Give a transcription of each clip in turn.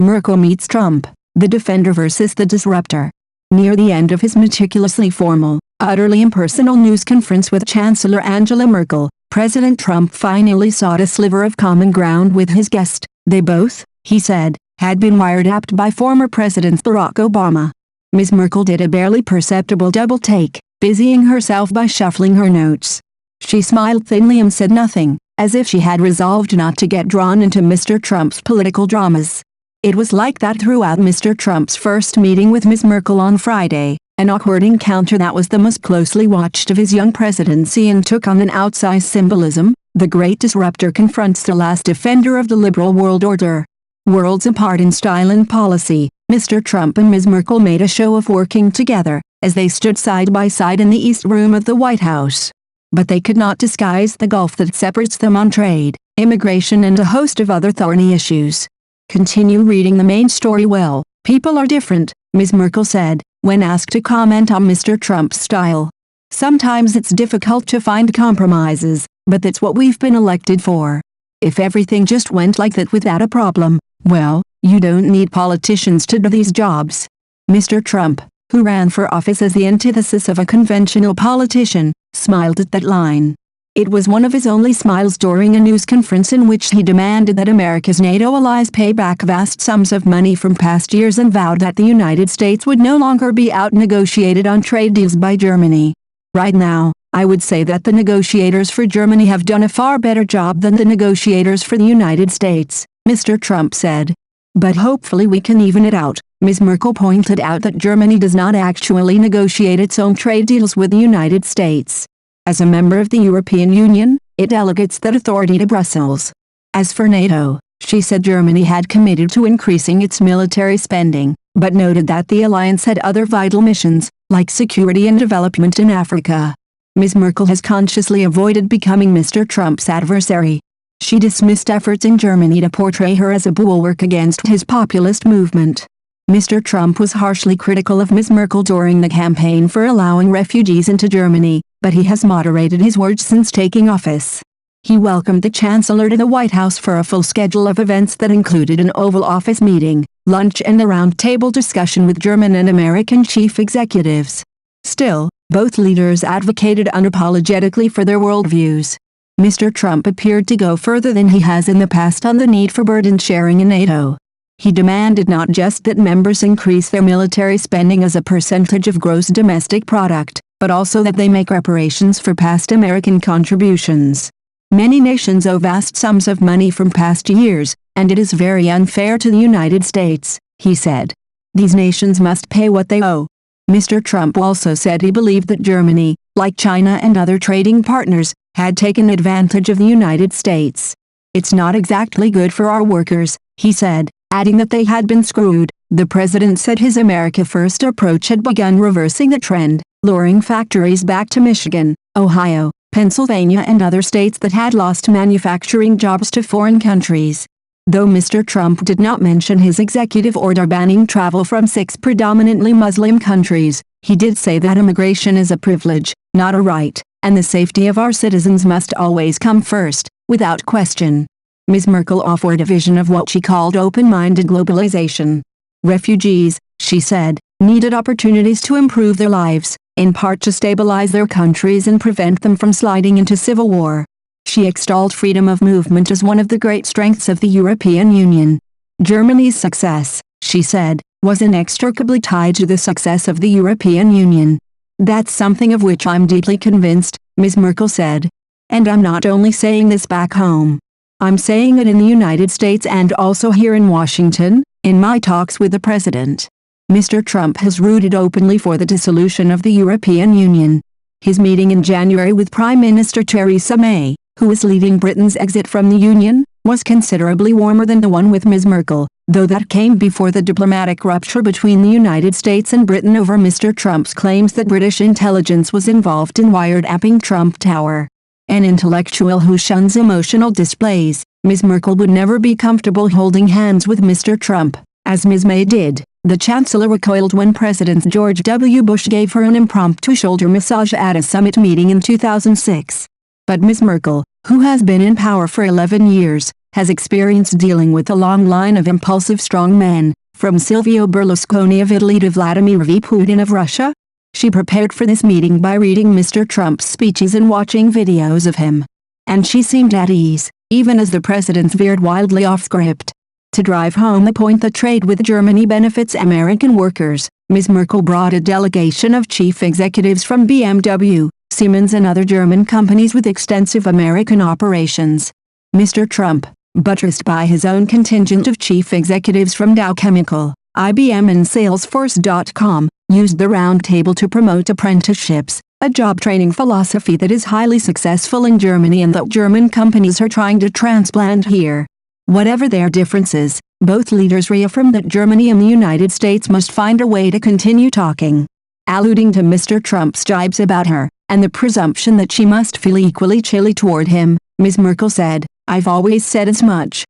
Merkel meets Trump, the defender versus the disruptor. Near the end of his meticulously formal, utterly impersonal news conference with Chancellor Angela Merkel, President Trump finally sought a sliver of common ground with his guest. They both, he said, had been wiretapped by former President Barack Obama. Ms. Merkel did a barely perceptible double take, busying herself by shuffling her notes. She smiled thinly and said nothing, as if she had resolved not to get drawn into Mr. Trump's political dramas. It was like that throughout Mr. Trump's first meeting with Ms. Merkel on Friday, an awkward encounter that was the most closely watched of his young presidency and took on an outsized symbolism. The great disruptor confronts the last defender of the liberal world order. Worlds apart in style and policy, Mr. Trump and Ms. Merkel made a show of working together, as they stood side by side in the East Room of the White House. But they could not disguise the gulf that separates them on trade, immigration and a host of other thorny issues. Continue reading the main story well. People are different, Ms. Merkel said, when asked to comment on Mr. Trump's style. Sometimes it's difficult to find compromises, but that's what we've been elected for. If everything just went like that without a problem, well, you don't need politicians to do these jobs. Mr. Trump, who ran for office as the antithesis of a conventional politician, smiled at that line. It was one of his only smiles during a news conference in which he demanded that America's NATO allies pay back vast sums of money from past years and vowed that the United States would no longer be out-negotiated on trade deals by Germany. Right now, I would say that the negotiators for Germany have done a far better job than the negotiators for the United States, Mr. Trump said. But hopefully we can even it out. Ms. Merkel pointed out that Germany does not actually negotiate its own trade deals with the United States. As a member of the European Union, it delegates that authority to Brussels. As for NATO, she said Germany had committed to increasing its military spending, but noted that the alliance had other vital missions, like security and development in Africa. Ms. Merkel has consciously avoided becoming Mr. Trump's adversary. She dismissed efforts in Germany to portray her as a bulwark against his populist movement. Mr. Trump was harshly critical of Ms. Merkel during the campaign for allowing refugees into Germany, but he has moderated his words since taking office. He welcomed the Chancellor to the White House for a full schedule of events that included an Oval Office meeting, lunch and a roundtable discussion with German and American chief executives. Still, both leaders advocated unapologetically for their worldviews. Mr. Trump appeared to go further than he has in the past on the need for burden sharing in NATO. He demanded not just that members increase their military spending as a percentage of gross domestic product, but also that they make reparations for past American contributions. Many nations owe vast sums of money from past years, and it is very unfair to the United States, he said. These nations must pay what they owe. Mr. Trump also said he believed that Germany, like China and other trading partners, had taken advantage of the United States. It's not exactly good for our workers, he said, adding that they had been screwed. The president said his America First approach had begun reversing the trend, luring factories back to Michigan, Ohio, Pennsylvania and other states that had lost manufacturing jobs to foreign countries. Though Mr. Trump did not mention his executive order banning travel from 6 predominantly Muslim countries, he did say that immigration is a privilege, not a right, and the safety of our citizens must always come first, without question. Ms. Merkel offered a vision of what she called open-minded globalization. Refugees, she said, needed opportunities to improve their lives, in part to stabilize their countries and prevent them from sliding into civil war. She extolled freedom of movement as one of the great strengths of the European Union. Germany's success, she said, was inextricably tied to the success of the European Union. That's something of which I'm deeply convinced, Ms. Merkel said. And I'm not only saying this back home. I'm saying it in the United States and also here in Washington, in my talks with the president. Mr. Trump has rooted openly for the dissolution of the European Union. His meeting in January with Prime Minister Theresa May, who is leading Britain's exit from the Union, was considerably warmer than the one with Ms. Merkel, though that came before the diplomatic rupture between the United States and Britain over Mr. Trump's claims that British intelligence was involved in wiretapping Trump Tower. An intellectual who shuns emotional displays, Ms. Merkel would never be comfortable holding hands with Mr. Trump, as Ms. May did. The Chancellor recoiled when President George W. Bush gave her an impromptu shoulder massage at a summit meeting in 2006. But Ms. Merkel, who has been in power for 11 years, has experience dealing with a long line of impulsive strongmen, from Silvio Berlusconi of Italy to Vladimir V. Putin of Russia? She prepared for this meeting by reading Mr. Trump's speeches and watching videos of him. And she seemed at ease, even as the president veered wildly off script. To drive home the point that trade with Germany benefits American workers, Ms. Merkel brought a delegation of chief executives from BMW, Siemens and other German companies with extensive American operations. Mr. Trump, buttressed by his own contingent of chief executives from Dow Chemical, IBM and Salesforce.com, used the roundtable to promote apprenticeships, a job training philosophy that is highly successful in Germany and that German companies are trying to transplant here. Whatever their differences, both leaders reaffirmed that Germany and the United States must find a way to continue talking. Alluding to Mr. Trump's jibes about her, and the presumption that she must feel equally chilly toward him, Ms. Merkel said, "I've always said it's much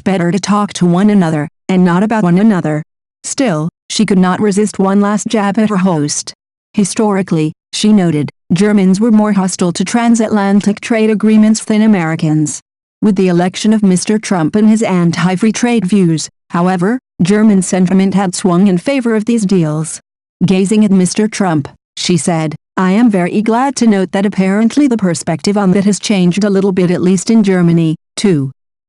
better to talk to one another, and not about one another." Still, she could not resist one last jab at her host. Historically, she noted, Germans were more hostile to transatlantic trade agreements than Americans. With the election of Mr. Trump and his anti-free trade views, however, German sentiment had swung in favor of these deals. Gazing at Mr. Trump, she said, "I am very glad to note that apparently the perspective on that has changed a little bit, at least in Germany, too."